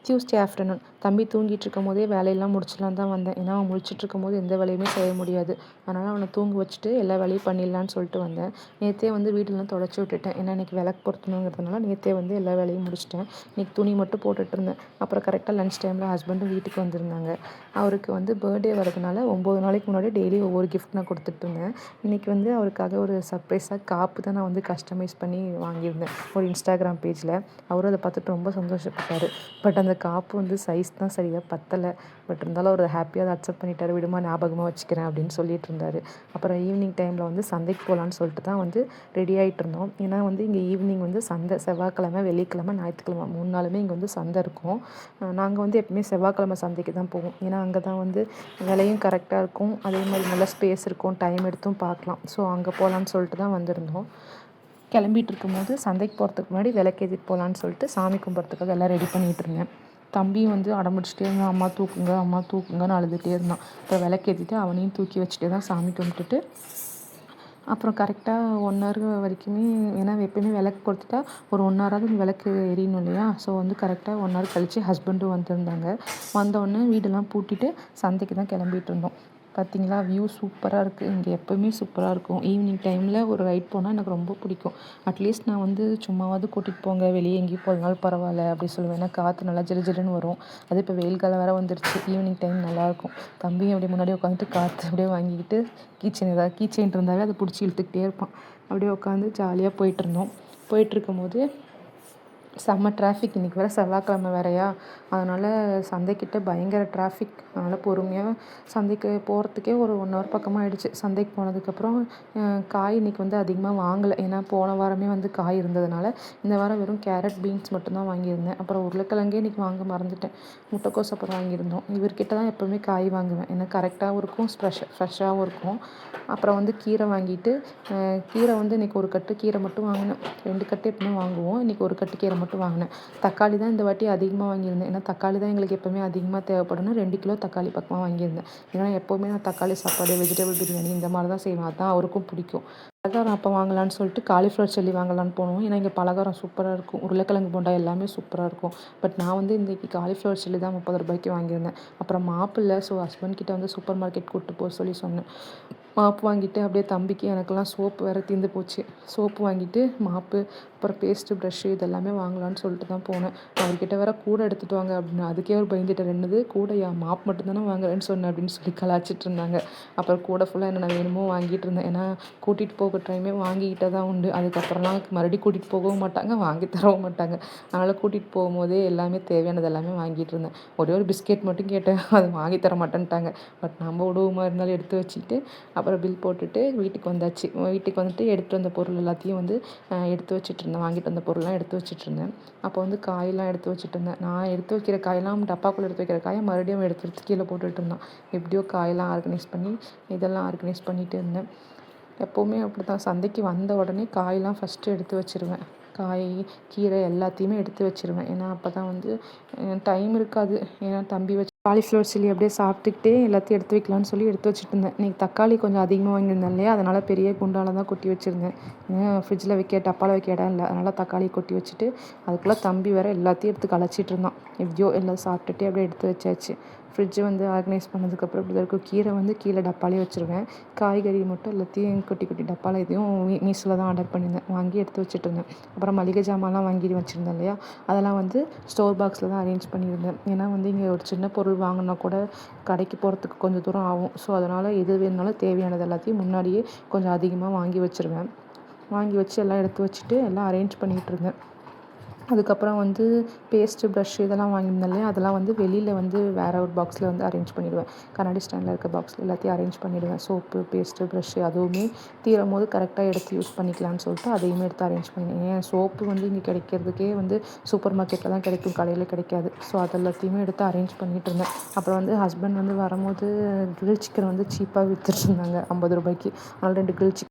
Tuesday afternoon தம்பி தூங்கிட்டு இருக்கும் போதே வேலையெல்லாம் முடிச்சிடலாம் தான் வந்தேன். ஏன்னா அவன் முழிச்சிட்டு இருக்கும் போது எந்த வேலையுமே செய்ய முடியாது. அதனால் அவனை தூங்க வச்சுட்டு எல்லா வேலையும் பண்ணிடலான்னு சொல்லிட்டு வந்தேன். நேற்றே வந்து வீடெல்லாம் தொடச்சி விட்டுட்டேன். ஏன்னா இன்றைக்கி விளக்கு பொருத்தணுங்கிறதுனால நேற்றே வந்து எல்லா வேலையும் முடிச்சிட்டேன். இன்றைக்கி துணி மட்டும் போட்டுட்டு இருந்தேன். அப்புறம் கரெக்டாக லன்ச் டைமில் ஹஸ்பண்டும் வீட்டுக்கு வந்திருந்தாங்க. அவருக்கு வந்து பர்த்டே வரதுனால 9 நாளைக்கு முன்னாடி டெய்லி ஒவ்வொரு கிஃப்ட் நான் கொடுத்துட்ருந்தேன். இன்றைக்கி வந்து அவருக்காக ஒரு சர்ப்ரைஸாக காப்பு தான் நான் வந்து கஸ்டமைஸ் பண்ணி வாங்கியிருந்தேன் ஒரு இன்ஸ்டாகிராம் பேஜில். அவரும் அதை பார்த்துட்டு ரொம்ப சந்தோஷப்பட்டார். பட் அந்த காப்பு வந்து சைஸ் தான் சரியாக பத்தலை. பட் இருந்தாலும் அவர் ஹாப்பியாக அதை அக்செப்ட் பண்ணிட்டார். விடுமா ஞாபகமாக வச்சுக்கிறேன் அப்படின்னு சொல்லிட்டு இருந்தார். அப்புறம் ஈவினிங் டைமில் வந்து சந்தைக்கு போகலான்னு சொல்லிட்டு தான் வந்து ரெடி ஆகிட்டு இருந்தோம். ஏன்னா வந்து இங்கே ஈவினிங் வந்து சந்தை செவ்வாய்க்கிழமை, வெள்ளிக்கிழமை, ஞாயிற்றுக்கிழமை 3 நாளுமே இங்கே வந்து சந்தை இருக்கும். நாங்கள் வந்து எப்பவுமே செவ்வாய்க்கிழமை சந்தைக்கு தான் போவோம். ஏன்னா அங்கே தான் வந்து விலையும் கரெக்டாக இருக்கும். அதே மாதிரி நல்லா ஸ்பேஸ் இருக்கும். டைம் எடுத்தும் பார்க்கலாம். ஸோ அங்கே போகலான்னு சொல்லிட்டு தான் வந்திருந்தோம். கிளம்பிட்டு இருக்கும்போது சந்தைக்கு போகிறதுக்கு முன்னாடி விளக்கேற்றிட்டு போகலான்னு சொல்லிட்டு சாமி கும்பிட்றதுக்காக எல்லாம் ரெடி பண்ணிகிட்டு இருந்தேன். தம்பியும் வந்து அடம்பிடிச்சிட்டே இருந்தான். அம்மா தூக்குங்க, அம்மா தூக்குங்கன்னு அழுதுகிட்டே இருந்தான். அப்புறம் விளக்கேற்றிட்டு அவனையும் தூக்கி வச்சுட்டே தான் சாமி கும்பிட்டுட்டு அப்புறம் கரெக்டாக 1 ஹவர் வரைக்குமே, ஏன்னா எப்பயுமே விளக்கு கொடுத்துட்டா ஒரு 1 ஹவராவது விளக்கு எரியணும் இல்லையா? ஸோ வந்து கரெக்டாக 1 ஹவர் கழித்து ஹஸ்பண்டும் வந்திருந்தாங்க. வந்தோடனே வீடெல்லாம் பூட்டிட்டு சந்தைக்கு தான் கிளம்பிட்டு இருந்தோம். பார்த்தீங்களா, வியூ சூப்பராக இருக்குது. இங்கே எப்போவுமே சூப்பராக இருக்கும். ஈவினிங் டைமில் ஒரு ரைட் போனால் எனக்கு ரொம்ப பிடிக்கும். அட்லீஸ்ட் நான் வந்து சும்மாவாவது கூட்டிகிட்டு போங்க, வெளியே எங்கேயும் போகலனாலும் பரவாயில்ல அப்படி சொல்லுவேன். ஏன்னா காற்று நல்லா ஜிலு ஜிலுன்னு வரும். அது இப்போ வெயில் காலம் வேறு வந்துருச்சு. ஈவினிங் டைம் நல்லாயிருக்கும். தம்பியும் அப்படியே முன்னாடி உட்காந்துட்டு காற்று அப்படியே வாங்கிக்கிட்டு கீச்செயின் இருந்தாவே அதை பிடிச்சி இழுத்துக்கிட்டே இருப்பான். அப்படியே உட்காந்து ஜாலியாக போயிட்டுருந்தோம். போயிட்டுருக்கும்போது செம்ம டிராஃபிக். இன்றைக்கி வேறு செவ்வாய்க்கிழமை வேறையா, அதனால் சந்தைக்கிட்ட பயங்கர டிராஃபிக். அதனால் பொறுமையாக சந்தைக்கு போகிறதுக்கே ஒரு 1 ஹவர் பக்கமாக ஆகிடுச்சு. சந்தைக்கு போனதுக்கப்புறம் காய் இன்றைக்கி வந்து அதிகமாக வாங்கலை. ஏன்னா போன வாரமே வந்து காய் இருந்ததுனால இந்த வாரம் வெறும் கேரட், பீன்ஸ் மட்டும்தான் வாங்கியிருந்தேன். அப்புறம் உருளைக்கிழங்கே இன்றைக்கி வாங்க மறந்துட்டேன். முட்டைக்கோஸ் அப்புறம் வாங்கியிருந்தோம். இவர்கிட்ட தான் எப்போவுமே காய் வாங்குவேன். ஏன்னா கரெக்டாகவும் இருக்கும், ஃப்ரெஷ்ஷாகவும் இருக்கும். அப்புறம் வந்து கீரை வாங்கிட்டு, கீரை வந்து இன்றைக்கி ஒரு கட்டு கீரை மட்டும் வாங்கினேன். 2 கட்டு எப்பவுமே வாங்குவோம். இன்றைக்கி ஒரு கட்டு கீரை மட்டும் வாங்கினேன். தக்காளி தான் இந்த வாட்டி அதிகமாக வாங்கியிருந்தேன். ஏன்னா தக்காளி தான் எங்களுக்கு எப்போவுமே அதிகமாக தேவைப்படும்னு 2 கிலோ தக்காளி பக்கமாக வாங்கியிருந்தேன். ஏன்னா எப்போவுமே நான் தக்காளி சாப்பாடு, வெஜிடபிள் பிரியாணி இந்த மாதிரி தான் செய்வேன். அதுதான் அவருக்கும் பிடிக்கும். பலகாரம் அப்போ வாங்கலான்னு சொல்லிட்டு காலிஃப்ளவர் சில்லி வாங்கலான்னு போனோம். ஏன்னா இங்கே பலகாரம் சூப்பராக இருக்கும். உருளைக்கிழங்கு போண்டா எல்லாமே சூப்பராக இருக்கும். பட் நான் வந்து இன்றைக்கி காலிஃப்ளவர் சில்லி தான் 30 ரூபாய்க்கு வாங்கியிருந்தேன். அப்புறம் மாப்பு இல்லை. ஸோ ஹஸ்பண்ட் கிட்ட வந்து சூப்பர் மார்க்கெட் கூப்பிட்டு போக சொல்லி சொன்னேன். மாப்பு வாங்கிட்டு அப்படியே தம்பிக்கு எனக்கெல்லாம் சோப்பு வேறு தீர்ந்து போச்சு. சோப்பு வாங்கிட்டு மாப்பு, அப்புறம் பேஸ்ட்டு, ப்ரஷ்ஷு இதெல்லாமே வாங்கலான்னு சொல்லிட்டு தான் போனேன். அவர்கிட்ட வேறு கூட எடுத்துகிட்டு வாங்க அப்படின்னு. அதுக்கே அவர் பயந்துட்டார். என்னது கூடையா, மாப் மட்டும் தானே வாங்குறேன்னு சொன்னேன் அப்படின்னு சொல்லி கலாய்ச்சிட்டு இருந்தாங்க. அப்புறம் கூட ஃபுல்லாக என்னென்ன வேணுமோ வாங்கிட்டு இருந்தேன். ஏன்னா கூட்டிகிட்டு போக டைமே வாங்கிக்கிட்டே தான் உண்டு. அதுக்கப்புறம்லாம் மறுபடியும் கூட்டிகிட்டு போகவும் மாட்டாங்க, வாங்கி தரவும் மாட்டாங்க. அதனால் கூட்டிகிட்டு போகும்போதே எல்லாமே தேவையானது எல்லாமே வாங்கிட்டு இருந்தேன். ஒரே ஒரு பிஸ்கெட் மட்டும் கேட்டேன், அது வாங்கி தர மாட்டேன்ட்டாங்க. பட் நம்ம உடவுமா இருந்தாலும் எடுத்து வச்சுக்கிட்டு அப்புறம் பில் போட்டுட்டு வீட்டுக்கு வந்தாச்சு. வீட்டுக்கு வந்துட்டு எடுத்துகிட்டு வந்த பொருள் எல்லாத்தையும் வந்து எடுத்து வச்சுட்ருந்தேன். வாங்கிட்டு வந்த பொருள்லாம் எடுத்து வச்சுட்ருந்தேன். அப்போ வந்து காயெல்லாம் எடுத்து வச்சுட்ருந்தேன். நான் எடுத்து வைக்கிற காயெல்லாம் டப்பாக்குள்ளே எடுத்து வைக்கிற காயை மறுபடியும் எடுத்து கீழே போட்டுட்டு இருந்தான். எப்படியோ காயெல்லாம் ஆர்கனைஸ் பண்ணி இதெல்லாம் ஆர்கனைஸ் பண்ணிகிட்டு இருந்தேன். எப்போவுமே அப்படி தான். சந்தைக்கு வந்த உடனே காயெல்லாம் ஃபஸ்ட்டு எடுத்து வச்சுருவேன். காய், கீரை எல்லாத்தையுமே எடுத்து வச்சுருவேன். ஏன்னா அப்போ தான் வந்து டைம் இருக்காது. ஏன்னா தம்பி வச்சு காலிஃப்ளவர் சில்லி அப்படியே சாப்பிட்டுக்கிட்டே எல்லாத்தையும் எடுத்து வைக்கலான்னு சொல்லி எடுத்து வச்சுட்டு இருந்தேன். இன்றைக்கி தக்காளி கொஞ்சம் அதிகமாக வாங்கியிருந்தேன் இல்லையா, அதனால் பெரிய குண்டால தான் கொட்டி வச்சுருந்தேன். ஏன்னா ஃப்ரிட்ஜில் வைக்க டப்பாவில் வைக்க இடம் இல்லை. அதனால் தக்காளி கொட்டி வச்சுட்டு அதுக்குள்ளே தம்பி வேறு எல்லாத்தையும் எடுத்து கலைச்சிட்டு இருந்தான். எப்படியோ எல்லாம் சாப்பிட்டுட்டு அப்படியே எடுத்து வச்சாச்சு. ஃப்ரிட்ஜு வந்து ஆர்கனைஸ் பண்ணதுக்கப்புறம் இப்படி இருக்கும். கீரை வந்து கீழே டப்பாலே வச்சுருவேன். காய்கறி மட்டும் எல்லாத்தையும் குட்டி குட்டி டப்பாவில் இதையும் மீஷோவில் தான் ஆர்டர் பண்ணியிருந்தேன். வாங்கி எடுத்து வச்சுட்டு இருந்தேன். அப்புறம் மளிகை ஜாமான்லாம் வாங்கி வச்சுருந்தேன் இல்லையா, அதெல்லாம் வந்து ஸ்டோர் பாக்ஸில் தான் அரேஞ்ச் பண்ணியிருந்தேன். ஏன்னா வந்து இங்கே ஒரு சின்ன பொருள் வாங்கினா கூட கடைக்கு போகிறதுக்கு கொஞ்சம் தூரம் ஆகும். ஸோ அதனால் எது வேணுனாலும் தேவையானது எல்லாத்தையும் முன்னாடியே கொஞ்சம் அதிகமாக வாங்கி வச்சுருவேன். வாங்கி வச்சு எல்லாம் எடுத்து வச்சுட்டு எல்லாம் அரேஞ்ச் பண்ணிகிட்டு இருந்தேன். அதுக்கப்புறம் வந்து பேஸ்ட்டு, ப்ரஷ் இதெல்லாம் வாங்கியிருந்தேன் இல்லையா, அதெல்லாம் வந்து வெளியில் வந்து வேறு ஒரு பாக்ஸில் வந்து அரேஞ்ச் பண்ணிவிடுவேன். கண்ணாடி ஸ்டாண்டில் இருக்க பாக்ஸில் எல்லாத்தையும் அரேஞ்ச் பண்ணிவிடுவேன். சோப்பு, பேஸ்ட்டு, ப்ரஷ்ஷு அதுவுமே தீரும் போது கரெக்டாக எடுத்து யூஸ் பண்ணிக்கலான்னு சொல்லிட்டு அதையுமே எடுத்து அரேஞ்ச் பண்ணிடுவேன். ஏன் சோப்பு வந்து இங்கே கிடைக்கிறதுக்கே வந்து சூப்பர் மார்க்கெட்டில் தான் கிடைக்கும், கடையில் கிடைக்காது. ஸோ அது எல்லாத்தையுமே எடுத்து அரேஞ்ச் பண்ணிகிட்டு இருந்தேன். அப்புறம் வந்து ஹஸ்பண்ட் வந்து வரும்போது கிரில் சிக்கன் வந்து சீப்பாக விற்றுட்ருந்தாங்க 50 ரூபாய்க்கு. அதனால் 2 கிரில் சிக்கன்